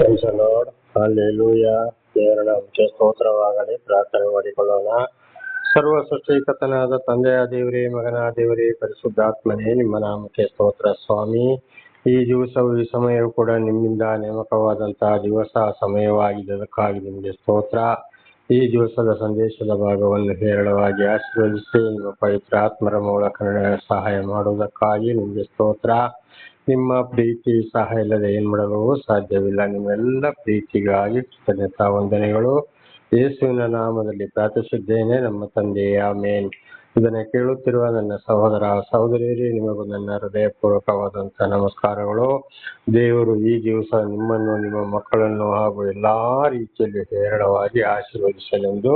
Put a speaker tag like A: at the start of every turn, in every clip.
A: Price the lord. Hallelujah. ದೇವರ ನಾಮಕ್ಕೆ ಸ್ತೋತ್ರವಾಗಲಿ. ಪ್ರಾರ್ಥನೆ ಮಾಡಿಕೊಳ್ಳೋಣ. ಸರ್ವ ಸೃಷ್ಟಿಕರ್ತನಾದ ತಂದೆಯ ದೇವರೇ, ಮಗನ ದೇವರೇ, ಪರಿಶುದ್ಧಾತ್ಮನೇ, ನಿಮ್ಮ ನಾಮಕ್ಕೆ ಸ್ತೋತ್ರ ಸ್ವಾಮಿ. ಈ ದಿವಸವು ಈ ಸಮಯವು ಕೂಡ ನಿಮ್ಮಿಂದ ನೇಮಕವಾದಂತಹ ದಿವಸ ಸಮಯವಾಗಿದ್ದದಕ್ಕಾಗಿ ನಿಮಗೆ ಸ್ತೋತ್ರ. ಈ ದಿವಸದ ಸಂದೇಶದ ಭಾಗವನ್ನು ಹೇರಳವಾಗಿ ಆಶೀರ್ವದಿಸಿ ನಿಮ್ಮ ಪವಿತ್ರ ಆತ್ಮರ ಮೂಲಕ ಸಹಾಯ ಮಾಡುವುದಕ್ಕಾಗಿ ನಿಮಗೆ ಸ್ತೋತ್ರ. ನಿಮ್ಮ ಪ್ರೀತಿ ಸಹಾಯ ಇಲ್ಲದೆ ಏನ್ ಮಾಡಲು ಸಾಧ್ಯವಿಲ್ಲ. ನಿಮ್ಮೆಲ್ಲ ಪ್ರೀತಿಗಾಗಿ ಕೃತಜ್ಞತಾ ವಂದನೆಗಳು. ಯೇಸುವಿನ ನಾಮದಲ್ಲಿ ಪ್ರಾರ್ಥಿಸಿದ್ದೇನೆ ನಮ್ಮ ತಂದೆಯೇ, ಆಮೇನ್. ಇದನ್ನ ಕೇಳುತ್ತಿರುವ ನನ್ನ ಸಹೋದರ ಸಹೋದರಿಯರೇ, ನಿಮಗೂ ನನ್ನ ಹೃದಯಪೂರ್ವಕವಾದಂತಹ ನಮಸ್ಕಾರಗಳು. ದೇವರು ಈ ದಿವಸ ನಿಮ್ಮನ್ನು, ನಿಮ್ಮ ಮಕ್ಕಳನ್ನು ಹಾಗೂ ಎಲ್ಲಾ ರೀತಿಯಲ್ಲಿ ಹೇರಳವಾಗಿ ಆಶೀರ್ವದಿಸಲೆಂದು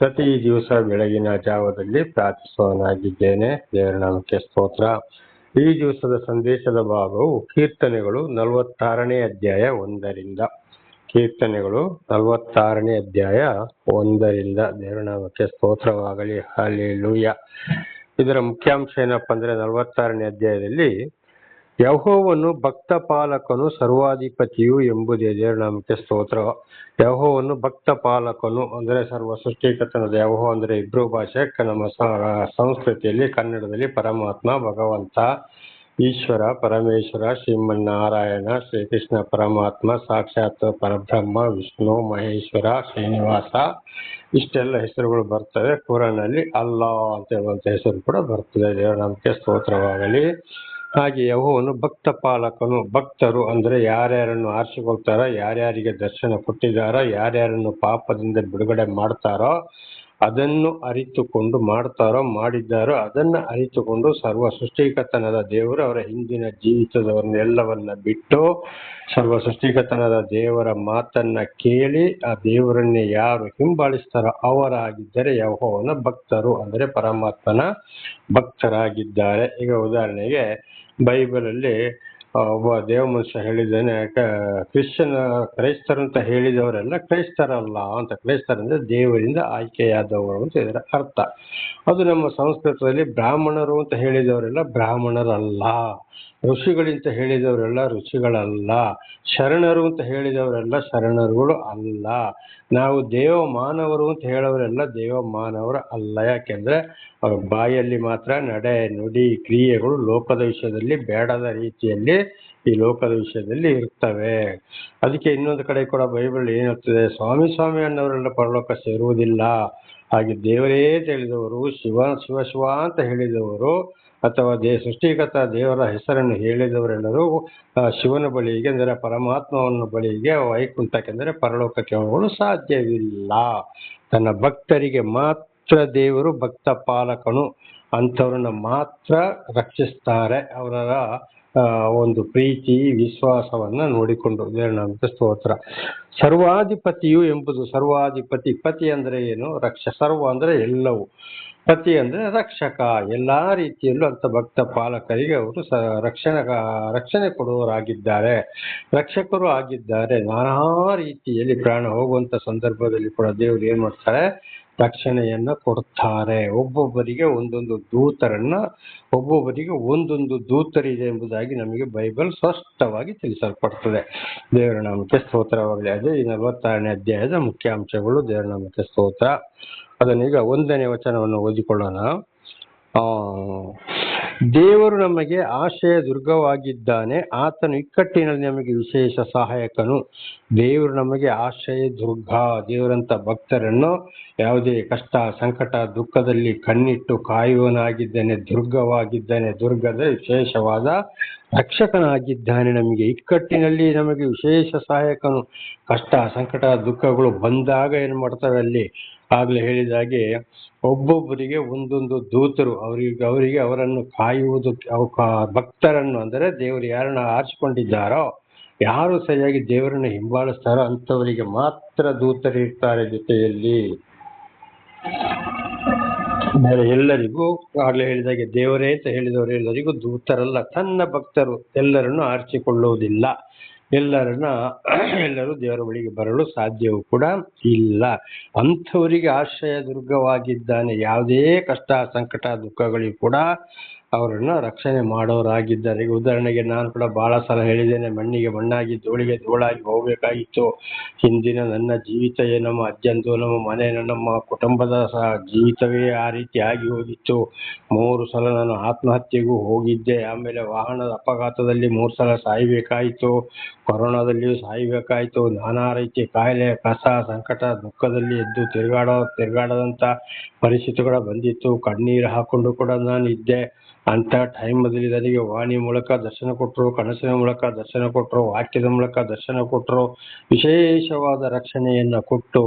A: ಪ್ರತಿ ದಿವಸ ಬೆಳಗಿನ ಜಾವದಲ್ಲಿ ಪ್ರಾರ್ಥಿಸುವನಾಗಿದ್ದೇನೆ. ದೇವರ ನಾಮಕ್ಕೆ ಸ್ತೋತ್ರ. ಈ ದಿವಸದ ಸಂದೇಶದ ಭಾಗವು ಕೀರ್ತನೆಗಳು 46ನೇ ಅಧ್ಯಾಯ 1ರಿಂದ. ಕೀರ್ತನೆಗಳು 46ನೇ ಅಧ್ಯಾಯ 1ರಿಂದ. ದೇವರ ನಾಮಕ್ಕೆ ಸ್ತೋತ್ರವಾಗಲಿ. ಹಲ್ಲೆಲೂಯಾ. ಇದರ ಮುಖ್ಯಾಂಶ ಏನಪ್ಪಾ ಅಂದ್ರೆ, 46ನೇ ಅಧ್ಯಾಯದಲ್ಲಿ ಯೆಹೋವನು ಭಕ್ತ ಪಾಲಕನು ಸರ್ವಾಧಿಪತಿಯು ಎಂಬುದೇ. ದೇವರ ನಾಮಕ್ಕೆ ಸ್ತೋತ್ರ. ಯೆಹೋವನು ಭಕ್ತ ಪಾಲಕನು ಅಂದ್ರೆ ಸರ್ವ ಸೃಷ್ಟಿಕರ್ತನಾದ ಯೆಹೋವ ಅಂದ್ರೆ ಇಬ್ರು ಭಾಷೆ. ನಮ್ಮ ಸಂಸ್ಕೃತಿಯಲ್ಲಿ ಕನ್ನಡದಲ್ಲಿ ಪರಮಾತ್ಮ, ಭಗವಂತ, ಈಶ್ವರ, ಪರಮೇಶ್ವರ, ಶ್ರೀಮನ್ನಾರಾಯಣ, ಶ್ರೀಕೃಷ್ಣ ಪರಮಾತ್ಮ, ಸಾಕ್ಷಾತ್ ಪರಬ್ರಹ್ಮ, ವಿಷ್ಣು, ಮಹೇಶ್ವರ, ಶ್ರೀನಿವಾಸ, ಇಷ್ಟೆಲ್ಲ ಹೆಸರುಗಳು ಬರ್ತವೆ. ಕುರಾನಲ್ಲಿ ಅಲ್ಲಾ ಅಂತ ಹೇಳುವಂತ ಹೆಸರು ಕೂಡ ಬರ್ತದೆ. ದೇವರ ನಾಮಕ್ಕೆ ಸ್ತೋತ್ರವಾಗಲಿ. ಹಾಗೆ ಯೆಹೋವನು ಭಕ್ತ ಪಾಲಕನು. ಭಕ್ತರು ಅಂದ್ರೆ ಯಾರ್ಯಾರನ್ನು ಆರಿಸಿಕೊಳ್ತಾರೋ, ಯಾರ್ಯಾರಿಗೆ ದರ್ಶನ ಕೊಟ್ಟಿದ್ದಾರೋ, ಯಾರ್ಯಾರನ್ನು ಪಾಪದಿಂದ ಬಿಡುಗಡೆ ಮಾಡ್ತಾರೋ, ಅದನ್ನು ಅರಿತುಕೊಂಡು ಮಾಡಿದ್ದಾರೋ ಅದನ್ನ ಅರಿತುಕೊಂಡು ಸರ್ವ ಸೃಷ್ಟಿಕರ್ತನಾದ ದೇವರು ಅವರ ಹಿಂದಿನ ಜೀವಿತದವನ್ನೆಲ್ಲವನ್ನ ಬಿಟ್ಟು ಸರ್ವ ಸೃಷ್ಟಿಕರ್ತನಾದ ದೇವರ ಮಾತನ್ನ ಕೇಳಿ ಆ ದೇವರನ್ನೇ ಯಾರು ಹಿಂಬಾಲಿಸ್ತಾರೋ ಅವರಾಗಿದ್ದರೆ ಯೆಹೋವನ ಭಕ್ತರು ಅಂದ್ರೆ ಪರಮಾತ್ಮನ ಭಕ್ತರಾಗಿದ್ದಾರೆ. ಈಗ ಉದಾಹರಣೆಗೆ ಬೈಬಲ್ ಅಲ್ಲಿ ಒಬ್ಬ ದೇವ ಮನುಷ್ಯ ಹೇಳಿದ್ದಾನೆ, ಕ್ರೈಸ್ತರು ಅಂತ ಹೇಳಿದವರೆಲ್ಲ ಕ್ರೈಸ್ತರಲ್ಲ ಅಂತ. ಕ್ರೈಸ್ತರಂದ್ರೆ ದೇವರಿಂದ ಆಯ್ಕೆಯಾದವರು ಅಂತ ಇದರ ಅರ್ಥ. ಅದು ನಮ್ಮ ಸಂಸ್ಕೃತದಲ್ಲಿ ಬ್ರಾಹ್ಮಣರು ಅಂತ ಹೇಳಿದವರೆಲ್ಲ ಬ್ರಾಹ್ಮಣರಲ್ಲ, ಋಷಿಗಳಿಂತ ಹೇಳಿದವರೆಲ್ಲ ಋಷಿಗಳಲ್ಲ, ಶರಣರು ಅಂತ ಹೇಳಿದವರೆಲ್ಲ ಶರಣರುಗಳು ಅಲ್ಲ, ನಾವು ದೇವ ಮಾನವರು ಅಂತ ಹೇಳೋರೆಲ್ಲ ದೇವ ಮಾನವರು ಅಲ್ಲ. ಯಾಕೆಂದ್ರೆ ಅವ್ರ ಬಾಯಲ್ಲಿ ಮಾತ್ರ ನಡೆ, ನುಡಿ, ಕ್ರಿಯೆಗಳು ಲೋಕದ ವಿಷಯದಲ್ಲಿ ಬೇಡದ ರೀತಿಯಲ್ಲಿ ಈ ಲೋಕದ ವಿಷಯದಲ್ಲಿ ಇರ್ತವೆ. ಅದಕ್ಕೆ ಇನ್ನೊಂದು ಕಡೆ ಕೂಡ ಬೈಬಲ್ ಏನ್ ಹೇಳ್ತದೆ, ಸ್ವಾಮಿ ಸ್ವಾಮಿ ಅನ್ನೋರೆಲ್ಲ ಪರಲೋಕ ಸೇರುವುದಿಲ್ಲ. ಹಾಗೆ ದೇವರೇ ತಿಳಿದವರು, ಶಿವ ಶಿವ ಶಿವ ಅಂತ ಹೇಳಿದವರು ಅಥವಾ ಸೃಷ್ಟಿಕರ್ತ ದೇವರ ಹೆಸರನ್ನು ಹೇಳಿದವರೆಲ್ಲರೂ ಶಿವನ ಬಳಿಗೆ ಅಂದರೆ ಪರಮಾತ್ಮವನ್ನ ಬಳಿಗೆ ವೈಕುಂಠಕ್ಕೆ ಅಂದರೆ ಪರಲೋಕಕ್ಕೆ ಹೋಗಲು ಸಾಧ್ಯವಿಲ್ಲ. ತನ್ನ ಭಕ್ತರಿಗೆ ಮಾತ್ರ ದೇವರು ಭಕ್ತ ಪಾಲಕನು. ಅಂಥವ್ರನ್ನ ಮಾತ್ರ ರಕ್ಷಿಸ್ತಾರೆ, ಅವರ ಒಂದು ಪ್ರೀತಿ ವಿಶ್ವಾಸವನ್ನ ನೋಡಿಕೊಂಡು. ದೇವರ ನಾಮಕ್ಕೆ ಸ್ತೋತ್ರ. ಸರ್ವಾಧಿಪತಿಯು ಎಂಬುದು, ಸರ್ವಾಧಿಪತಿ, ಪತಿ ಅಂದ್ರೆ ಏನು? ಸರ್ವ ಅಂದ್ರೆ ಎಲ್ಲವೂ, ಪತಿ ಅಂದ್ರೆ ರಕ್ಷಕ. ಎಲ್ಲಾ ರೀತಿಯಲ್ಲೂ ಅಂತ ಭಕ್ತ ಪಾಲಕರಿಗೆ ಅವರು ರಕ್ಷಣೆ ಕೊಡುವವರಾಗಿದ್ದಾರೆ, ರಕ್ಷಕರು ಆಗಿದ್ದಾರೆ. ನಾನಾ ರೀತಿಯಲ್ಲಿ ಪ್ರಾಣ ಹೋಗುವಂತ ಸಂದರ್ಭದಲ್ಲಿ ಕೂಡ ದೇವರು ಏನ್ ಮಾಡ್ತಾರೆ, ರಕ್ಷಣೆಯನ್ನ ಕೊಡ್ತಾರೆ. ಒಬ್ಬೊಬ್ಬರಿಗೆ ಒಂದೊಂದು ದೂತರನ್ನ, ಒಬ್ಬೊಬ್ಬರಿಗೆ ಒಂದೊಂದು ದೂತರಿದೆ ಎಂಬುದಾಗಿ ನಮಗೆ ಬೈಬಲ್ ಸ್ಪಷ್ಟವಾಗಿ ತಿಳಿಸಲ್ಪಡ್ತದೆ. ದೇವರ ನಾಮಕ್ಕೆ ಸ್ತೋತ್ರವಾಗಲಿ. ಅದೇ ಈ 46ನೇ ಅಧ್ಯಾಯದ ಮುಖ್ಯಾಂಶಗಳು. ದೇವರ ನಾಮಕ್ಕೆ ಸ್ತೋತ್ರ. ಅದನ್ನೀಗ 1ನೇ ವಚನವನ್ನು ಓದಿಕೊಳ್ಳೋಣ. ದೇವರು ನಮಗೆ ಆಶ್ರಯ ದುರ್ಗವಾಗಿದ್ದಾನೆ, ಆತನು ಇಕ್ಕಟ್ಟಿನಲ್ಲಿ ನಮಗೆ ವಿಶೇಷ ಸಹಾಯಕನು. ದೇವರು ನಮಗೆ ಆಶ್ರಯ ದುರ್ಗ. ದೇವರಂತ ಭಕ್ತರನ್ನು ಯಾವುದೇ ಕಷ್ಟ, ಸಂಕಟ, ದುಃಖದಲ್ಲಿ ಕಣ್ಣಿಟ್ಟು ಕಾಯುವನಾಗಿದ್ದಾನೆ, ದುರ್ಗವಾಗಿದ್ದಾನೆ. ದುರ್ಗದ ವಿಶೇಷವಾದ ರಕ್ಷಕನಾಗಿದ್ದಾನೆ. ನಮಗೆ ಇಕ್ಕಟ್ಟಿನಲ್ಲಿ ನಮಗೆ ವಿಶೇಷ ಸಹಾಯಕನು. ಕಷ್ಟ, ಸಂಕಟ, ದುಃಖಗಳು ಬಂದಾಗ ಏನ್ ಮಾಡ್ತವೆ ಅಲ್ಲಿ ಆಗ್ಲೇ ಹೇಳಿದಾಗೆ ಒಬ್ಬೊಬ್ಬರಿಗೆ ಒಂದೊಂದು ದೂತರು, ಅವರಿಗೆ ಅವರನ್ನು ಕಾಯುವುದು. ಭಕ್ತರನ್ನು ಅಂದರೆ ದೇವರು ಯಾರನ್ನ ಆರಿಸಿಕೊಂಡಿದ್ದಾರೋ, ಯಾರು ಸರಿಯಾಗಿ ದೇವರನ್ನು ಹಿಂಬಾಲಿಸ್ತಾರೋ ಅಂಥವರಿಗೆ ಮಾತ್ರ ದೂತರು ಇರ್ತಾರೆ ಜೊತೆಯಲ್ಲಿ. ಎಲ್ಲರಿಗೂ ಆಗ್ಲೇ ಹೇಳಿದಾಗೆ ದೇವರೇ ಅಂತ ಹೇಳಿದವರು ಎಲ್ಲರಿಗೂ ದೂತರಲ್ಲ, ತನ್ನ ಭಕ್ತರು. ಎಲ್ಲರನ್ನು ಆರಿಸಿಕೊಳ್ಳುವುದಿಲ್ಲ. ಎಲ್ಲರೂ ದೇವರ ಬಳಿಗೆ ಬರಲು ಸಾಧ್ಯವೂ ಕೂಡ ಇಲ್ಲ. ಅಂಥವರಿಗೆ ಆಶ್ರಯ ದುರ್ಗವಾಗಿದ್ದಾನೆ. ಯಾವುದೇ ಕಷ್ಟ, ಸಂಕಟ, ದುಃಖಗಳಿಗೂ ಕೂಡ ಅವರನ್ನ ರಕ್ಷಣೆ ಮಾಡೋರಾಗಿದ್ದಾರೆ. ಈಗ ಉದಾಹರಣೆಗೆ ನಾನು ಕೂಡ ಬಹಳ ಸಲ ಹೇಳಿದ್ದೇನೆ, ಮಣ್ಣಿಗೆ ಮಣ್ಣಾಗಿ ಧೂಳಿಗೆ ಧೂಳಾಗಿ ಹೋಗಬೇಕಾಗಿತ್ತು. ಹಿಂದಿನ ನನ್ನ ಜೀವಿತ ನಮ್ಮ ಅಜ್ಜಂದು, ನಮ್ಮ ಮನೆ, ನಮ್ಮ ಕುಟುಂಬದ ಜೀವಿತವೇ ಆ ರೀತಿ ಆಗಿ ಹೋಗಿತ್ತು. 3 ಸಲ ನಾನು ಆತ್ಮಹತ್ಯೆಗೂ ಹೋಗಿದ್ದೆ. ಆಮೇಲೆ ವಾಹನದ ಅಪಘಾತದಲ್ಲಿ 3 ಸಲ ಸಾಯಬೇಕಾಯಿತು. ಕೊರೋನಾದಲ್ಲಿಯೂ ಸಾಯಬೇಕಾಯಿತು. ನಾನಾ ರೀತಿ ಕಾಯಿಲೆ, ಕಸ, ಸಂಕಟ, ದುಃಖದಲ್ಲಿ ಎದ್ದು ತಿರುಗಾಡದಂತ ಪರಿಸ್ಥಿತಿಗಳು ಬಂದಿತ್ತು. ಕಣ್ಣೀರು ಹಾಕೊಂಡು ಕೂಡ ನಾನು ಇದ್ದೆ. ಅಂತ ಟೈಮಲ್ಲಿ ನನಗೆ ವಾಣಿ ಮೂಲಕ ದರ್ಶನ ಕೊಟ್ಟರು, ಕನಸಿನ ಮೂಲಕ ದರ್ಶನ ಕೊಟ್ಟರು, ವಾಕ್ಯದ ಮೂಲಕ ದರ್ಶನ ಕೊಟ್ಟರು. ವಿಶೇಷವಾದ ರಕ್ಷಣೆಯನ್ನ ಕೊಟ್ಟು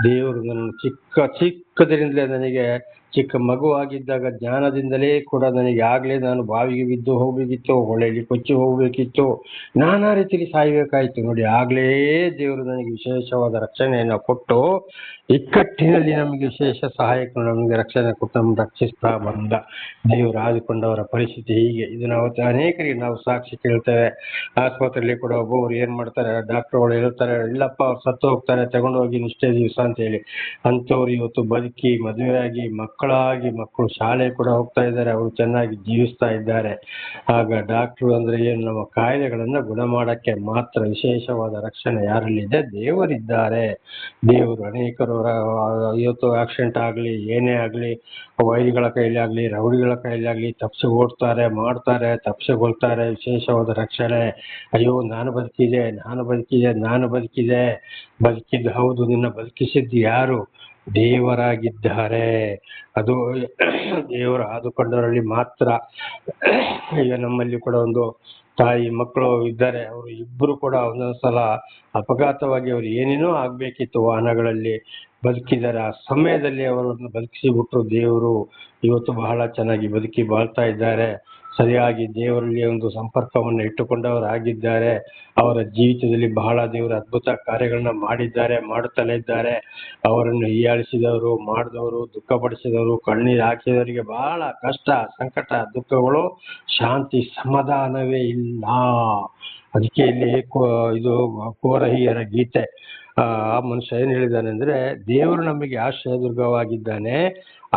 A: ದೇವರು ನನ್ನ ಚಿಕ್ಕದರಿಂದಲೇ ನನಗೆ ಚಿಕ್ಕ ಮಗುವಾಗಿದ್ದಾಗ ಜ್ಞಾನದಿಂದಲೇ ಕೂಡ ನನಗೆ ಆಗ್ಲೇ ನಾನು ಬಾವಿಗೆ ಬಿದ್ದು ಹೋಗ್ಬೇಕಿತ್ತು, ಹೊಳೆಯಲ್ಲಿ ಕೊಚ್ಚಿ ಹೋಗ್ಬೇಕಿತ್ತು, ನಾನಾ ರೀತಿಯಲ್ಲಿ ಸಾಯ್ಬೇಕಾಯ್ತು. ನೋಡಿ, ಆಗ್ಲೇ ದೇವರು ನನಗೆ ವಿಶೇಷವಾದ ರಕ್ಷಣೆಯನ್ನ ಕೊಟ್ಟು ಇಕ್ಕಟ್ಟಿನಲ್ಲಿ ನಮಗೆ ವಿಶೇಷ ಸಹಾಯಕರು ನಮಗೆ ರಕ್ಷಣೆ ಕೊಟ್ಟು ನಮ್ಗೆ ರಕ್ಷಿಸ್ತಾ ಬಂದ. ದೇವರು ಆದಿಕೊಂಡವರ ಪರಿಸ್ಥಿತಿ ಹೀಗೆ. ಇದು ನಾವು ಅನೇಕರಿಗೆ ನಾವು ಸಾಕ್ಷಿ ಕೇಳ್ತೇವೆ. ಆಸ್ಪತ್ರೆಯಲ್ಲಿ ಕೂಡ ಒಬ್ಬೊಬ್ರು ಏನ್ ಮಾಡ್ತಾರೆ, ಡಾಕ್ಟರ್ಗಳು ಹೇಳ್ತಾರೆ, ಇಲ್ಲಪ್ಪ ಅವ್ರು ಸತ್ತು ಹೋಗ್ತಾರೆ, ತಗೊಂಡೋಗಿ ಇಷ್ಟೇ ದಿವಸ ಅಂತ ಹೇಳಿ. ಅಂಥವ್ರು ಇವತ್ತು ಬದುಕಿ ಮದುವೆಯಾಗಿ ಮಕ್ಕಳು ಶಾಲೆ ಕೂಡ ಹೋಗ್ತಾ ಇದ್ದಾರೆ, ಅವರು ಚೆನ್ನಾಗಿ ಜೀವಿಸ್ತಾ ಇದ್ದಾರೆ. ಆಗ ಡಾಕ್ಟ್ರು ಅಂದ್ರೆ ಏನು, ನಮ್ಮ ಕಾಯಿಲೆಗಳನ್ನ ಗುಣ ಮಾಡಕ್ಕೆ ಮಾತ್ರ ವಿಶೇಷವಾದ ರಕ್ಷಣೆ ಯಾರಲ್ಲಿದೆ? ದೇವರಿದ್ದಾರೆ. ದೇವರು ಅನೇಕರು ಇವತ್ತು ಆಕ್ಸಿಡೆಂಟ್ ಆಗ್ಲಿ, ಏನೇ ಆಗ್ಲಿ, ವೈರಿಗಳ ಕೈಲಿ ಆಗ್ಲಿ, ರೌಡಿಗಳ ಕೈಲಿ ಆಗ್ಲಿ ತಪ್ಪಿಸಿಕೊಳ್ತಾರೆ, ಮಾಡ್ತಾರೆ, ತಪ್ಪಿಸಿಕೊಳ್ತಾರೆ. ವಿಶೇಷವಾದ ರಕ್ಷಣೆ. ಅಯ್ಯೋ, ನಾನು ಬದುಕಿದೆ. ಬದುಕಿದ್ದು ಹೌದು, ನಿನ್ನ ಬದುಕಿಸಿದ್ದು ಯಾರು? ದೇವರಾಗಿದ್ದಾರೆ. ಅದು ದೇವರು ಆದುಕೊಂಡವರಲ್ಲಿ ಮಾತ್ರ. ಈಗ ನಮ್ಮಲ್ಲಿ ಕೂಡ ಒಂದು ತಾಯಿ ಮಕ್ಕಳು ಇದ್ದಾರೆ, ಅವರು ಇಬ್ಬರು ಕೂಡ ಒಂದೊಂದ್ಸಲ ಅಪಘಾತವಾಗಿ ಅವ್ರು ಏನೇನೋ ಆಗ್ಬೇಕಿತ್ತು, ವಾಹನಗಳಲ್ಲಿ ಬದುಕಿದ್ದಾರೆ. ಆ ಸಮಯದಲ್ಲಿ ಅವರನ್ನು ಬದುಕಿಸಿಬಿಟ್ರು ದೇವರು. ಇವತ್ತು ಬಹಳ ಚೆನ್ನಾಗಿ ಬದುಕಿ ಬಾಳ್ತಾ ಇದ್ದಾರೆ. ಸರಿಯಾಗಿ ದೇವರಲ್ಲಿ ಒಂದು ಸಂಪರ್ಕವನ್ನು ಇಟ್ಟುಕೊಂಡವರಾಗಿದ್ದಾರೆ. ಅವರ ಜೀವಿತದಲ್ಲಿ ಬಹಳ ದೇವರ ಅದ್ಭುತ ಕಾರ್ಯಗಳನ್ನ ಮಾಡಿದ್ದಾರೆ, ಮಾಡುತ್ತಲೇ ಇದ್ದಾರೆ. ಅವರನ್ನು ಹೀಯಾಳಿಸಿದವರು, ಮಾಡಿದವರು, ದುಃಖಪಡಿಸಿದವರು, ಕಣ್ಣೀರು ಹಾಕಿದವರಿಗೆ ಬಹಳ ಕಷ್ಟ, ಸಂಕಟ, ದುಃಖಗಳು, ಶಾಂತಿ, ಸಮಾಧಾನವೇ ಇಲ್ಲ. ಅದಕ್ಕೆ ಇಲ್ಲಿ ಇದು ಕೋರಹಿಯರ ಗೀತೆ. ಆ ಮನುಷ್ಯ ಏನ್ ಹೇಳಿದ್ದಾನೆ ಅಂದ್ರೆ, ದೇವರು ನಮಗೆ ಆಶ್ರಯ ದುರ್ಗವಾಗಿದ್ದಾನೆ,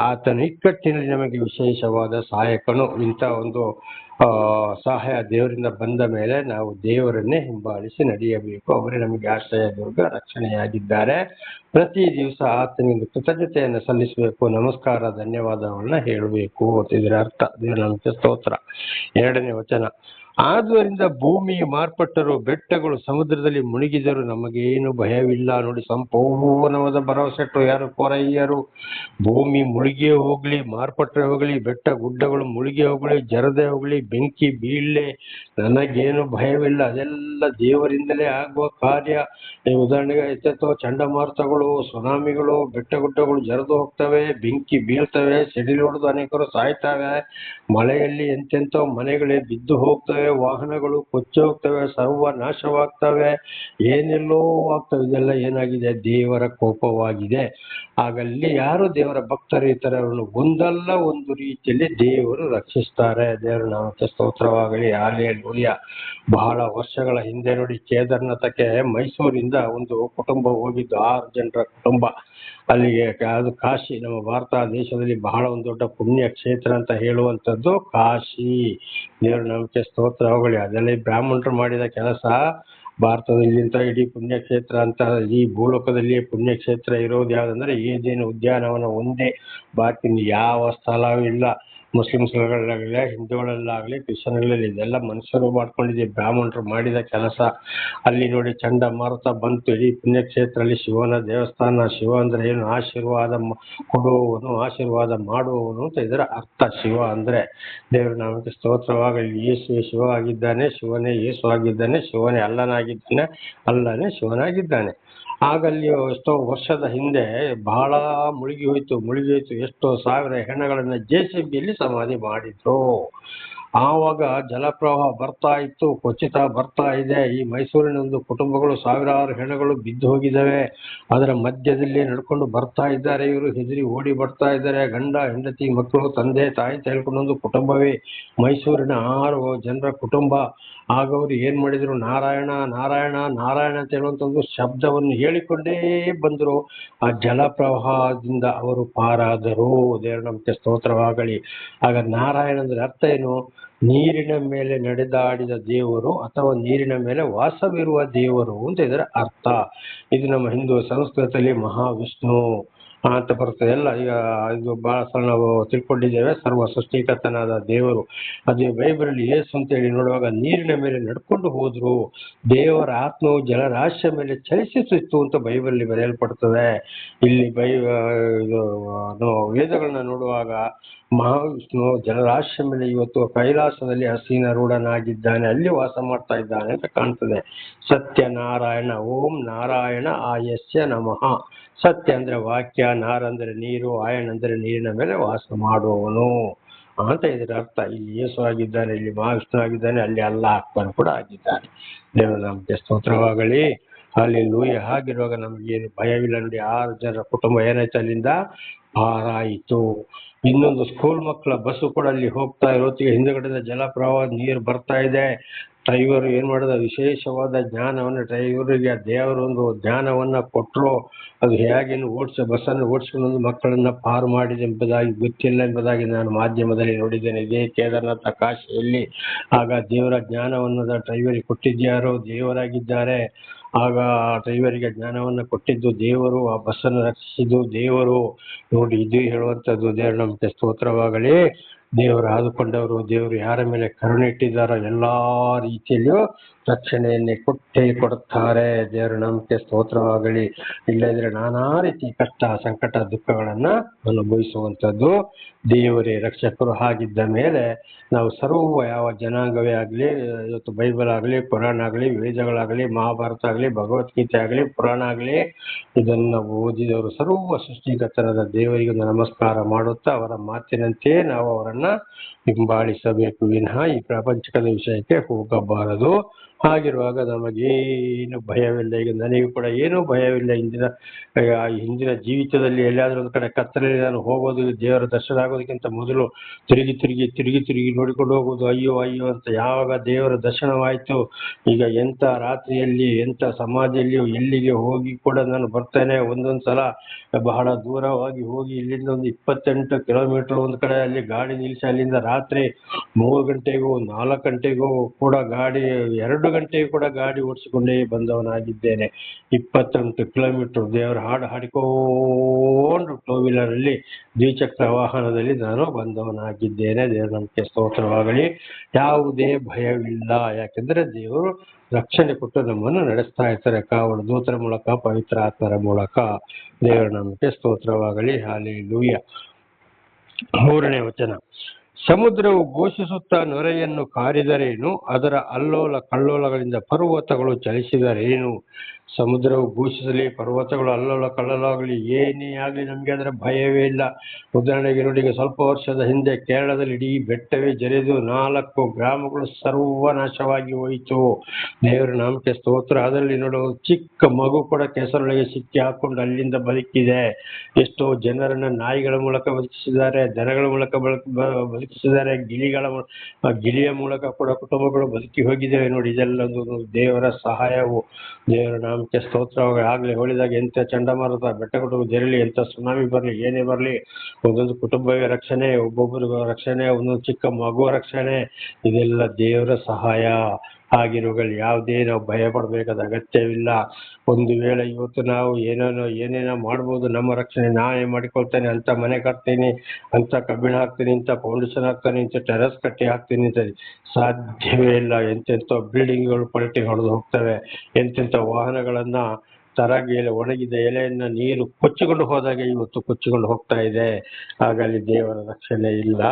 A: ಆತನ ಇಕ್ಕಟ್ಟಿನಲ್ಲಿ ನಮಗೆ ವಿಶೇಷವಾದ ಸಹಾಯಕನು. ಇಂಥ ಒಂದು ಸಹಾಯ ದೇವರಿಂದ ಬಂದ ಮೇಲೆ ನಾವು ದೇವರನ್ನೇ ಹಿಂಬಾಲಿಸಿ ನಡೆಯಬೇಕು. ಅವರೇ ನಮಗೆ ಆಶ್ರಯ ದುರ್ಗ, ರಕ್ಷಣೆಯಾಗಿದ್ದಾರೆ. ಪ್ರತಿ ದಿವಸ ಆತನಿಗೆ ಕೃತಜ್ಞತೆಯನ್ನು ಸಲ್ಲಿಸಬೇಕು, ನಮಸ್ಕಾರ, ಧನ್ಯವಾದಗಳನ್ನ ಹೇಳಬೇಕು. ಇದರ ಅರ್ಥ. ದೇವರ ನಮಗೆ ಸ್ತೋತ್ರ. 2ನೇ ವಚನ, ಆದುದರಿಂದ ಭೂಮಿ ಮಾರ್ಪಟ್ಟರು, ಬೆಟ್ಟಗಳು ಸಮುದ್ರದಲ್ಲಿ ಮುಳುಗಿದರು, ನಮಗೇನು ಭಯವಿಲ್ಲ. ನೋಡಿ, ಸಂಪೂರ್ಣವಾದ ಭರವಸೆಟ್ಟು ಯಾರು? ಕೊರಯ್ಯರು. ಭೂಮಿ ಮುಳುಗಿಯೇ ಹೋಗ್ಲಿ, ಮಾರ್ಪಟ್ಟರೆ ಹೋಗ್ಲಿ, ಬೆಟ್ಟ ಗುಡ್ಡಗಳು ಮುಳುಗಿ ಹೋಗ್ಲಿ, ಜರದೆ ಹೋಗ್ಲಿ, ಬೆಂಕಿ ಬೀಳಲಿ, ನನಗೇನು ಭಯವಿಲ್ಲ. ಅದೆಲ್ಲ ದೇವರಿಂದಲೇ ಆಗುವ ಕಾರ್ಯ. ಉದಾಹರಣೆಗೆ ಎತ್ತೆತ್ತೋ ಚಂಡಮಾರುತಗಳು, ಸುನಾಮಿಗಳು, ಬೆಟ್ಟ ಗುಡ್ಡಗಳು ಜರಿದು ಹೋಗ್ತವೆ, ಬೆಂಕಿ ಬೀಳ್ತವೆ, ಸಿಡಿಲು ಹೊಡೆದು ಅನೇಕರು ಸಾಯ್ತವೆ, ಮಳೆಯಲ್ಲಿ ಎಂತೆಂಥೋ ಮನೆಗಳೇ ಬಿದ್ದು ಹೋಗ್ತವೆ, ವಾಹನಗಳು ಕೊಚ್ಚಿ ಹೋಗ್ತವೆ, ಸರ್ವ ನಾಶವಾಗ್ತವೆ, ಏನೆಲ್ಲೋ ಆಗ್ತವೆ. ಇದೆಲ್ಲ ಏನಾಗಿದೆ? ದೇವರ ಕೋಪವಾಗಿದೆ. ಆಗಲ್ಲಿ ಯಾರು ದೇವರ ಭಕ್ತರು ಇರ್ತಾರೆ, ಅವರನ್ನು ಒಂದಲ್ಲ ಒಂದು ರೀತಿಯಲ್ಲಿ ದೇವರು ರಕ್ಷಿಸ್ತಾರೆ. ದೇವರ ನಾಮಕ್ಕೆ ಸ್ತೋತ್ರವಾಗಲಿ. ಹಲ್ಲೆಲೂಯಾ. ಬಹಳ ವರ್ಷಗಳ ಹಿಂದೆ ನೋಡಿ, ಕೇದಾರನಾಥಕ್ಕೆ ಮೈಸೂರಿಂದ ಒಂದು ಕುಟುಂಬ ಹೋಗಿದ್ದು, 6 ಜನರ ಕುಟುಂಬ. ಅಲ್ಲಿಗೆ ಅದು ಕಾಶಿ, ನಮ್ಮ ಭಾರತ ದೇಶದಲ್ಲಿ ಬಹಳ ಒಂದು ದೊಡ್ಡ ಪುಣ್ಯ ಕ್ಷೇತ್ರ ಅಂತ ಹೇಳುವಂಥದ್ದು ಕಾಶಿ. ದೇವರ ನಾಮಕ್ಕೆ ಸ್ತೋತ್ರವಾಗಲಿ. ಅದೆಲ್ಲ ಬ್ರಾಹ್ಮಣರು ಮಾಡಿದ ಕೆಲಸ. ಭಾರತದಲ್ಲಿಂತ ಇಡೀ ಪುಣ್ಯಕ್ಷೇತ್ರ ಅಂತ ಈ ಭೂಲೋಕದಲ್ಲಿ ಪುಣ್ಯಕ್ಷೇತ್ರ ಇರೋದು ಯಾವ್ದಂದ್ರೆ ಏದೇನು ಉದ್ಯಾನವನ ಒಂದೇ, ಬಾಕಿ ಯಾವ ಸ್ಥಳವೂ ಇಲ್ಲ. ಮುಸ್ಲಿಮ್ಸ್ಗಳಲ್ಲಾಗಲಿ, ಹಿಂದೂಗಳಲ್ಲಾಗಲಿ, ಕ್ರಿಶ್ಚಿಯನ್ಗಳಲ್ಲಿ ಇದೆಲ್ಲ ಮನುಷ್ಯರು ಮಾಡ್ಕೊಂಡಿದ್ದೀವಿ, ಬ್ರಾಹ್ಮಣರು ಮಾಡಿದ ಕೆಲಸ. ಅಲ್ಲಿ ನೋಡಿ, ಚಂಡಮಾರುತ ಬಂತು, ಇಡೀ ಪುಣ್ಯಕ್ಷೇತ್ರದಲ್ಲಿ ಶಿವನ ದೇವಸ್ಥಾನ. ಶಿವ ಅಂದ್ರೆ ಏನು? ಆಶೀರ್ವಾದ ಕೊಡುವವನು, ಆಶೀರ್ವಾದ ಮಾಡುವವನು ಅಂತ ಇದರ ಅರ್ಥ. ಶಿವ ಅಂದ್ರೆ ದೇವರ ನಾಮಕ್ಕೆ ಸ್ತೋತ್ರವಾಗಲಿ. ಯೇಸುವೆ ಶಿವ ಆಗಿದ್ದಾನೆ, ಶಿವನೇ ಯೇಸು ಆಗಿದ್ದಾನೆ, ಶಿವನೇ ಅಲ್ಲನಾಗಿದ್ದಾನೆ, ಅಲ್ಲನೇ ಶಿವನಾಗಿದ್ದಾನೆ. ಆಗಲ್ಲಿ ಎಷ್ಟೋ ವರ್ಷದ ಹಿಂದೆ ಬಹಳ ಮುಳುಗಿ ಹೋಯ್ತು. ಎಷ್ಟೋ ಸಾವಿರ ಹೆಣಗಳನ್ನ JCBಯಲ್ಲಿ ಸಮಾಧಿ ಮಾಡಿದ್ರು. ಆವಾಗ ಜಲಪ್ರವಾಹ ಬರ್ತಾ ಇತ್ತು, ಕೊಚ್ಚಿತ ಬರ್ತಾ ಇದೆ. ಈ ಮೈಸೂರಿನ ಒಂದು ಕುಟುಂಬಗಳು, ಸಾವಿರಾರು ಹೆಣಗಳು ಬಿದ್ದು ಹೋಗಿದ್ದಾವೆ. ಅದರ ಮಧ್ಯದಲ್ಲಿ ನಡ್ಕೊಂಡು ಬರ್ತಾ ಇದ್ದಾರೆ ಇವರು. ಹೆದರಿ ಓಡಿ ಬರ್ತಾ ಇದ್ದಾರೆ. ಗಂಡ, ಹೆಂಡತಿ, ಮಕ್ಕಳು, ತಂದೆ, ತಾಯಿ ಹೇಳ್ಕೊಂಡು ಒಂದು ಕುಟುಂಬವೇ. ಮೈಸೂರಿನ 6 ಜನರ ಕುಟುಂಬ. ಆಗ ಅವರು ಏನ್ ಮಾಡಿದ್ರು, ನಾರಾಯಣ ನಾರಾಯಣ ನಾರಾಯಣ ಅಂತ ಹೇಳುವಂತ ಒಂದು ಶಬ್ದವನ್ನು ಹೇಳಿಕೊಂಡೇ ಬಂದರು. ಆ ಜಲಪ್ರವಾಹದಿಂದ ಅವರು ಪಾರಾದರು. ದೇವರ ನಮಗೆ ಸ್ತೋತ್ರವಾಗಲಿ. ಆಗ ನಾರಾಯಣ ಅಂದ್ರೆ ಅರ್ಥ ಏನು? ನೀರಿನ ಮೇಲೆ ನಡೆದಾಡಿದ ದೇವರು ಅಥವಾ ನೀರಿನ ಮೇಲೆ ವಾಸವಿರುವ ದೇವರು ಅಂತ ಇದರ ಅರ್ಥ. ಇದು ನಮ್ಮ ಹಿಂದೂ ಸಂಸ್ಕೃತದಲ್ಲಿ ಮಹಾವಿಷ್ಣು ಅಂತ ಬರ್ತದೆ. ಎಲ್ಲ ಈಗ ಇದು ಬಹಳ ಸಲ ನಾವು ತಿಳ್ಕೊಂಡಿದ್ದೇವೆ. ಸರ್ವ ಸೃಷ್ಟಿಕರ್ತನಾದ ದೇವರು. ಅದೇ ಬೈಬಲಲ್ಲಿ ಯೇಸು ಅಂತ ಹೇಳಿ ನೋಡುವಾಗ ನೀರಿನ ಮೇಲೆ ನಡ್ಕೊಂಡು ಹೋದ್ರು. ದೇವರ ಆತ್ಮವು ಜಲರಾಶಿಯ ಮೇಲೆ ಚಲಿಸುತ್ತಿತ್ತು ಅಂತ ಬೈಬಲಲ್ಲಿ ಬರೆಯಲ್ಪಡ್ತದೆ. ಇಲ್ಲಿ ವೇದಗಳನ್ನ ನೋಡುವಾಗ ಮಹಾವಿಷ್ಣು ಜಲರಾಶಿಯ ಮೇಲೆ ಇವತ್ತು ಕೈಲಾಸದಲ್ಲಿ ಹಸೀನಾರೂಢನಾಗಿದ್ದಾನೆ, ಅಲ್ಲಿ ವಾಸ ಮಾಡ್ತಾ ಇದ್ದಾನೆ ಅಂತ ಕಾಣ್ತದೆ. ಸತ್ಯನಾರಾಯಣ, ಓಂ ನಾರಾಯಣ ಆಯಸ್ಯ ನಮಃ. ಸತ್ಯ ಅಂದ್ರೆ ವಾಕ್ಯ, ನಾರ ಅಂದ್ರೆ ನೀರು, ಆಯಣ ಅಂದ್ರೆ ನೀರಿನ ಮೇಲೆ ವಾಸ ಮಾಡುವವನು ಅಂತ ಇದರ ಅರ್ಥ. ಇಲ್ಲಿ ಯೇಸು ಆಗಿದ್ದಾನೆ, ಇಲ್ಲಿ ಮಹಾವಿಷ್ಣು ಆಗಿದ್ದಾನೆ, ಅಲ್ಲಿ ಅಲ್ಲಾ ಅಕ್ಬರ್ ಕೂಡ ಆಗಿದ್ದಾನೆ. ದೇವರ ನಮಗೆ ಸ್ತೋತ್ರವಾಗಲಿ. ಅಲ್ಲಿ ಲೂಯ. ಹಾಗಿರುವಾಗ ನಮಗೇನು ಭಯವಿಲ್ಲ ನೋಡಿ. 6 ಜನರ ಕುಟುಂಬ ಏನಾಯ್ತು, ಅಲ್ಲಿಂದ ಪಾರಾಯಿತು. ಇನ್ನೊಂದು ಸ್ಕೂಲ್ ಮಕ್ಕಳ ಬಸ್ಸು ಕೂಡ ಅಲ್ಲಿ ಹೋಗ್ತಾ ಇರೋತ್ತಿಗೆ ಹಿಂದುಗಡೆ ಜಲಪ್ರವಾಹ ನೀರು ಬರ್ತಾ ಇದೆ. ಡ್ರೈವರ್ ಏನ್ ಮಾಡಿದ, ವಿಶೇಷವಾದ ಜ್ಞಾನವನ್ನು ಡ್ರೈವರಿಗೆ ದೇವರು ಒಂದು ಜ್ಞಾನವನ್ನ ಕೊಟ್ಟರು. ಅದು ಹೇಗೇನು ಬಸ್ಸನ್ನು ಓಡಿಸಿಕೊಂಡು ಮಕ್ಕಳನ್ನ ಪಾರು ಮಾಡಿದೆ ಎಂಬುದಾಗಿ ಗೊತ್ತಿಲ್ಲ ಎಂಬುದಾಗಿ ನಾನು ಮಾಧ್ಯಮದಲ್ಲಿ ನೋಡಿದ್ದೇನೆ. ಇದೇ ಕೇದಾರನಾಥ ಕಾಶಿಯಲ್ಲಿ. ಆಗ ದೇವರ ಜ್ಞಾನವನ್ನು ಡ್ರೈವರಿಗೆ ಕೊಟ್ಟಿದ್ಯಾರೋ ದೇವರಾಗಿದ್ದಾರೆ. ಆಗ ಡ್ರೈವರಿಗೆ ಜ್ಞಾನವನ್ನು ಕೊಟ್ಟಿದ್ದು ದೇವರು, ಆ ಬಸ್ಸನ್ನು ರಕ್ಷಿಸಿದ್ದು ದೇವರು. ನೋಡಿ, ಇದು ಹೇಳುವಂಥದ್ದು. ದೇವರ ನಮಗೆ ಸ್ತೋತ್ರವಾಗಲಿ. ದೇವರು ಆದುಕೊಂಡವರು, ದೇವರು ಯಾರ ಮೇಲೆ ಕರುಣೆ ಇಟ್ಟಿದ್ದಾರೋ ಎಲ್ಲಾ ರೀತಿಯಲ್ಲಿಯೂ ರಕ್ಷಣೆಯನ್ನೇ ಕೊಡುತ್ತಾರೆ. ದೇವರ ನಮಗೆ ಸ್ತೋತ್ರವಾಗಲಿ. ಇಲ್ಲದ್ರೆ ನಾನಾ ರೀತಿ ಕಷ್ಟ, ಸಂಕಟ, ದುಃಖಗಳನ್ನ ಅನುಭವಿಸುವಂಥದ್ದು ದೇವರೇ ರಕ್ಷಕರು. ಹಾಗಿದ್ದ ಮೇಲೆ ನಾವು ಸರ್ವ ಯಾವ ಜನಾಂಗವೇ ಆಗಲಿ, ಇವತ್ತು ಬೈಬಲ್ ಆಗಲಿ, ಪುರಾಣ ಆಗಲಿ, ವೇದಗಳಾಗಲಿ, ಮಹಾಭಾರತ ಆಗಲಿ, ಭಗವದ್ಗೀತೆ ಆಗಲಿ, ಪುರಾಣ ಆಗಲಿ, ಇದನ್ನು ಓದಿದವರು ಸರ್ವ ಸೃಷ್ಟಿಕರ್ತನಾದ ದೇವರಿಗೆ ನಮಸ್ಕಾರ ಮಾಡುತ್ತಾ ಅವರ ಮಾತಿನಂತೆ ನಾವು ಅವರನ್ನ ಹಿಂಬಾಲಿಸಬೇಕು ವಿನಃ ಈ ಪ್ರಪಂಚಕದ ವಿಷಯಕ್ಕೆ ಹೋಗಬಾರದು. ಹಾಗಿರುವಾಗ ನಮಗೇನು ಭಯವಿಲ್ಲ. ಈಗ ನನಗೂ ಕೂಡ ಏನೂ ಭಯವಿಲ್ಲ. ಹಿಂದಿನ ಜೀವಿತದಲ್ಲಿ ಎಲ್ಲಾದ್ರೂ ಒಂದು ಕಡೆ ಕತ್ತಲಲ್ಲಿ ನಾನು ಹೋಗೋದು, ದೇವರ ದರ್ಶನ ಆಗೋದಕ್ಕಿಂತ ಮೊದಲು ತಿರುಗಿ ನೋಡಿಕೊಂಡು ಹೋಗೋದು, ಅಯ್ಯೋ ಅಯ್ಯೋ ಅಂತ. ಯಾವಾಗ ದೇವರ ದರ್ಶನವಾಯಿತು, ಈಗ ಎಂಥ ರಾತ್ರಿಯಲ್ಲಿ ಎಂಥ ಸಮಾಧಿಯಲ್ಲಿಯೂ ಎಲ್ಲಿಗೆ ಹೋಗಿ ಕೂಡ ನಾನು ಬರ್ತೇನೆ. ಒಂದೊಂದು ಸಲ ಬಹಳ ದೂರವಾಗಿ ಹೋಗಿ ಇಲ್ಲಿಂದ ಒಂದು 28 ಕಿಲೋಮೀಟರ್ ಒಂದು ಕಡೆ ಅಲ್ಲಿ ಗಾಡಿ ನಿಲ್ಲಿಸಿ ಅಲ್ಲಿಂದ ರಾತ್ರಿ 3 ಗಂಟೆಗೂ 4 ಗಂಟೆಗೂ ಕೂಡ ಗಾಡಿ, 2 ಗಂಟೆಗೂ ಕೂಡ ಗಾಡಿ ಓಡಿಸಿಕೊಂಡೇ ಬಂದವನಾಗಿದ್ದೇನೆ. 28 ಕಿಲೋಮೀಟರ್ ದೇವರ ಹಾಡು ಹಾಡಿಕೊಂಡು 2 ವೀಲರ್ ಅಲ್ಲಿ, ದ್ವಿಚಕ್ರ ವಾಹನದಲ್ಲಿ ನಾನು ಬಂದವನಾಗಿದ್ದೇನೆ. ದೇವರ ನಮಗೆ ಸ್ತೋತ್ರವಾಗಲಿ. ಯಾವುದೇ ಭಯವಿಲ್ಲ. ಯಾಕೆಂದ್ರೆ ದೇವರು ರಕ್ಷಣೆ ಕೊಟ್ಟು ನಮ್ಮನ್ನು ನಡೆಸ್ತಾ ಇರ್ತಾರೆ, ಕಾವಲು ದೂತರ ಮೂಲಕ, ಪವಿತ್ರ ಆತ್ಮರ ಮೂಲಕ. ದೇವರ ನಮಗೆ ಸ್ತೋತ್ರವಾಗಲಿ. ಹಲ್ಲೆಲೂಯ. 3ನೇ ವಚನ. ಸಮುದ್ರವು ಘೋಷಿಸುತ್ತಾ ನೊರೆಯನ್ನು ಕಾರಿದರೇನು, ಅದರ ಅಲ್ಲೋಲ ಕಲ್ಲೋಲಗಳಿಂದ ಪರ್ವತಗಳು ಚಲಿಸಿದರೇನು. ಸಮುದ್ರವು ಘೋಷಿಸಲಿ, ಪರ್ವತಗಳು ಅಲ್ಲೋಲ ಕಲ್ಲೋಲಗಲಿ, ಏನೇ ಆಗಲಿ ನಮಗೆ ಅದರ ಭಯವೇ ಇಲ್ಲ. ಉದಾಹರಣೆಗೆ ನೋಡಿ, ಈಗ ಸ್ವಲ್ಪ ವರ್ಷದ ಹಿಂದೆ ಕೇರಳದಲ್ಲಿ ಇಡೀ ಬೆಟ್ಟವೇ ಜರಿದು 4 ಗ್ರಾಮಗಳು ಸರ್ವನಾಶವಾಗಿ ಹೋಯಿತು. ದೇವರ ನಾಮಕ್ಕೆ ಸ್ತೋತ್ರ. ಅದರಲ್ಲಿ ನೋಡು, ಚಿಕ್ಕ ಮಗು ಕೂಡ ಕೆಸರೊಳಗೆ ಸಿಕ್ಕಿ ಹಾಕೊಂಡು ಅಲ್ಲಿಂದ ಬದುಕಿದೆ. ಎಷ್ಟೋ ಜನರನ್ನ ನಾಯಿಗಳ ಮೂಲಕ ಬದುಕಿಸಿದ್ದಾರೆ, ದನಗಳ ಮೂಲಕ ಬದುಕಿಸಿದ್ದಾರೆ, ಗಿಳಿಯ ಮೂಲಕ ಕೂಡ ಕುಟುಂಬಗಳು ಬದುಕಿ ಹೋಗಿದ್ದೇವೆ. ನೋಡಿ, ಇದೆಲ್ಲೊಂದು ದೇವರ ಸಹಾಯವು. ದೇವರ ನಾಮಕ್ಕೆ ಸ್ತೋತ್ರ. ಆಗ್ಲೇ ಹೇಳಿದಾಗ ಎಂತ ಚಂಡಮಾರುತ, ಬೆಟ್ಟಗುಡ್ಡ ಜರಲಿ, ಎಂತ ಸುನಾಮಿ ಬರಲಿ, ಏನೇ ಬರಲಿ, ಒಂದೊಂದು ಕುಟುಂಬವೇ ರಕ್ಷಣೆ, ಒಬ್ಬೊಬ್ಬರಿಗೂ ರಕ್ಷಣೆ, ಒಂದೊಂದು ಚಿಕ್ಕ ಮಗು ರಕ್ಷಣೆ, ಇದೆಲ್ಲ ದೇವರ ಸಹಾಯ. ಆಗಿರುವುಗಳು ಯಾವುದೇ ನಾವು ಭಯ ಪಡಬೇಕಾದ ಅಗತ್ಯವಿಲ್ಲ. ಒಂದು ವೇಳೆ ಇವತ್ತು ನಾವು ಏನೇನೋ ಮಾಡ್ಬೋದು, ನಮ್ಮ ರಕ್ಷಣೆ ನಾನೇ ಮಾಡಿಕೊಳ್ತೇನೆ, ಅಂತ ಮನೆ ಕಟ್ತೀನಿ, ಅಂತ ಕಬ್ಬಿಣ ಹಾಕ್ತೀನಿ, ಇಂಥ ಫೌಂಡೇಶನ್ ಹಾಕ್ತಾನೆ, ಇಂಥ ಟೆರಸ್ ಕಟ್ಟಿ ಹಾಕ್ತೀನಿ ಅಂತ ಸಾಧ್ಯವೇ ಇಲ್ಲ. ಎಂತೆಂಥ ಬಿಲ್ಡಿಂಗ್ಗಳು ಪಲ್ಟಿ ಹೊಡೆದು ಹೋಗ್ತವೆ. ಎಂತೆಂಥ ವಾಹನಗಳನ್ನ ತರಗೆಲೆ ಒಣಗಿದ ಎಲೆಯನ್ನ ನೀರು ಕೊಚ್ಚಿಕೊಂಡು ಹೋದಾಗ ಇವತ್ತು ಕೊಚ್ಚಿಕೊಂಡು ಹೋಗ್ತಾ ಇದೆ. ಆಗ ಅಲ್ಲಿ ದೇವರ ರಕ್ಷಣೆ ಇಲ್ಲ.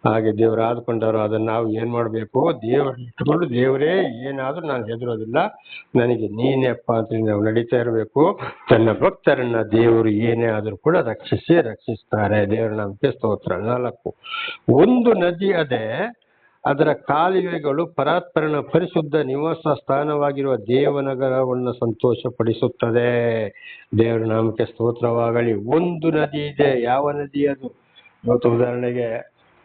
A: ಹಾಗೆ ದೇವರು ಆದುಕೊಂಡವರು ಅದನ್ನ ನಾವು ಏನ್ ಮಾಡ್ಬೇಕು, ದೇವರು ಇಟ್ಕೊಂಡು, ದೇವರೇ ಏನಾದ್ರೂ ನಾನು ಹೆದರೋದಿಲ್ಲ, ನನಗೆ ನೀನೇ ಅಪ್ಪ ಅಂತ ನಾವು ನಡೀತಾ ಇರಬೇಕು. ತನ್ನ ಭಕ್ತರನ್ನ ದೇವರು ಏನೇ ಆದ್ರೂ ಕೂಡ ರಕ್ಷಿಸ್ತಾರೆ. ದೇವರ ನಮಗೆ ಸ್ತೋತ್ರ. 4, ಒಂದು ನದಿ ಅದೇ, ಅದರ ಕಾಲುವೆಗಳು ಪರಾತ್ಪರನ ಪರಿಶುದ್ಧ ನಿವಾಸ ಸ್ಥಾನವಾಗಿರುವ ದೇವನಗರವನ್ನು ಸಂತೋಷಪಡಿಸುತ್ತದೆ. ದೇವರ ನಾಮಕ್ಕೆ ಸ್ತೋತ್ರವಾಗಲಿ. ಒಂದು ನದಿ ಇದೆ. ಯಾವ ನದಿ ಅದು? ಇವತ್ತು ಉದಾಹರಣೆಗೆ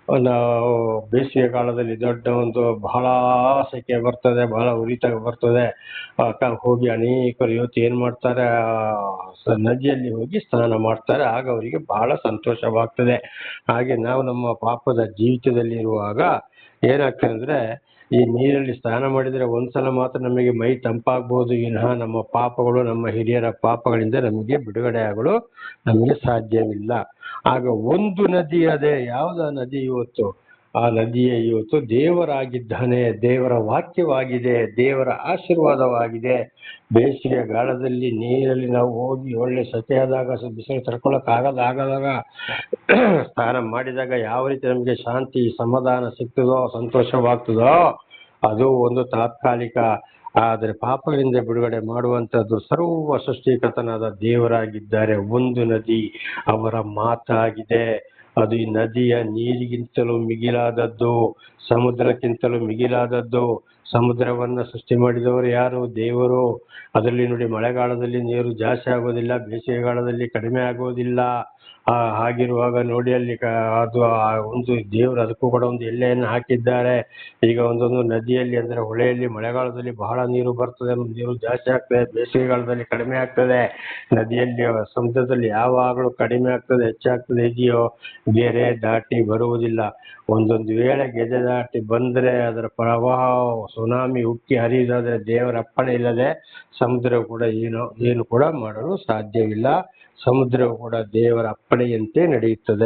A: ನಾವು ಬೇಸಿಗೆ ಕಾಲದಲ್ಲಿ ದೊಡ್ಡ ಒಂದು ಬಹಳ ಸೆಕೆ ಬರ್ತದೆ, ಬಹಳ ಉರಿತ ಬರ್ತದೆ. ಹೋಗಿ ಅನೇಕರು ಇವತ್ತು ಏನ್ ಮಾಡ್ತಾರೆ, ನದಿಯಲ್ಲಿ ಹೋಗಿ ಸ್ನಾನ ಮಾಡ್ತಾರೆ. ಆಗ ಅವರಿಗೆ ಬಹಳ ಸಂತೋಷವಾಗ್ತದೆ. ಹಾಗೆ ನಾವು ನಮ್ಮ ಪಾಪದ ಜೀವಿತದಲ್ಲಿ ಇರುವಾಗ ಏನಾಗ್ತದೆ ಅಂದ್ರೆ, ಈ ನೀರಲ್ಲಿ ಸ್ನಾನ ಮಾಡಿದ್ರೆ ಒಂದ್ಸಲ ಮಾತ್ರ ನಮಗೆ ಮೈ ತಂಪಾಗ್ಬೋದು, ವಿನಃ ನಮ್ಮ ಪಾಪಗಳು, ನಮ್ಮ ಹಿರಿಯರ ಪಾಪಗಳಿಂದ ನಮಗೆ ಬಿಡುಗಡೆ ಆಗಲು ನಮಗೆ ಸಾಧ್ಯವಿಲ್ಲ. ಆಗ ಒಂದು ನದಿ, ಅದೇ ಯಾವ್ದ ನದಿ ಇವತ್ತು? ಆ ನದಿಯೇ ಇವತ್ತು ದೇವರಾಗಿದ್ದಾನೆ, ದೇವರ ವಾಕ್ಯವಾಗಿದೆ, ದೇವರ ಆಶೀರ್ವಾದವಾಗಿದೆ. ಬೇಸಿಗೆ ಗಾಳದಲ್ಲಿ ನೀರಲ್ಲಿ ನಾವು ಹೋಗಿ ಒಳ್ಳೆ ಸೆಕೆಯಾದಾಗ, ಬಿಸಿಲು ತಡ್ಕೊಳಕ್ ಆಗದಾಗ ಸ್ನಾನ ಮಾಡಿದಾಗ ಯಾವ ರೀತಿ ನಮಗೆ ಶಾಂತಿ ಸಮಾಧಾನ ಸಿಗ್ತದೋ, ಸಂತೋಷವಾಗ್ತದೋ, ಅದು ಒಂದು ತಾತ್ಕಾಲಿಕ. ಆದರೆ ಪಾಪಗಳಿಂದ ಬಿಡುಗಡೆ ಮಾಡುವಂತದ್ದು ಸರ್ವ ಸೃಷ್ಟಿಕರ್ತನಾದ ದೇವರಾಗಿದ್ದಾರೆ. ಒಂದು ನದಿ ಅವರ ಮಾತಾಗಿದೆ. ಅದು ಈ ನದಿಯ ನೀರಿಗಿಂತಲೂ ಮಿಗಿಲಾದದ್ದು, ಸಮುದ್ರಕ್ಕಿಂತಲೂ ಮಿಗಿಲಾದದ್ದು. ಸಮುದ್ರವನ್ನ ಸೃಷ್ಟಿ ಮಾಡಿದವರು ಯಾರು? ದೇವರು. ಅದರಲ್ಲಿ ನೋಡಿ, ಮಳೆಗಾಲದಲ್ಲಿ ನೀರು ಜಾಸ್ತಿ ಆಗೋದಿಲ್ಲ, ಬೇಸಿಗೆಗಾಲದಲ್ಲಿ ಕಡಿಮೆ ಆಗೋದಿಲ್ಲ. ಹಾಗಿರುವಾಗ ನೋಡಿ, ಅಲ್ಲಿ ಅದು ಒಂದು ದೇವರು ಅದಕ್ಕೂ ಕೂಡ ಒಂದು ಎಲ್ಲೆಯನ್ನು ಹಾಕಿದ್ದಾರೆ. ಈಗ ಒಂದೊಂದು ನದಿಯಲ್ಲಿ ಅಂದ್ರೆ ಹೊಳೆಯಲ್ಲಿ ಮಳೆಗಾಲದಲ್ಲಿ ಬಹಳ ನೀರು ಬರ್ತದೆ, ನೀರು ಜಾಸ್ತಿ ಆಗ್ತದೆ, ಬೇಸಿಗೆಗಾಲದಲ್ಲಿ ಕಡಿಮೆ ಆಗ್ತದೆ. ನದಿಯಲ್ಲಿ, ಸಮುದ್ರದಲ್ಲಿ ಯಾವಾಗಲೂ ಕಡಿಮೆ ಆಗ್ತದೆ, ಹೆಚ್ಚಾಗ್ತದೆ ಇದೆಯೋ, ಬೇರೆ ದಾಟಿ ಬರುವುದಿಲ್ಲ. ಒಂದೊಂದು ವೇಳೆ ಗೆದೆ ದಾಟಿ ಬಂದ್ರೆ ಅದರ ಪ್ರವಾಹ ಸುನಾಮಿ ಉಕ್ಕಿ ಹರಿಯುವುದಾದ್ರೆ ದೇವರ ಅಪ್ಪಣೆ ಇಲ್ಲದೆ ಸಮುದ್ರ ಕೂಡ ಏನು ಕೂಡ ಮಾಡಲು ಸಾಧ್ಯವಿಲ್ಲ. ಸಮುದ್ರವು ಕೂಡ ದೇವರ ಅಪ್ಪಣೆಯಂತೆ ನಡೆಯುತ್ತದೆ.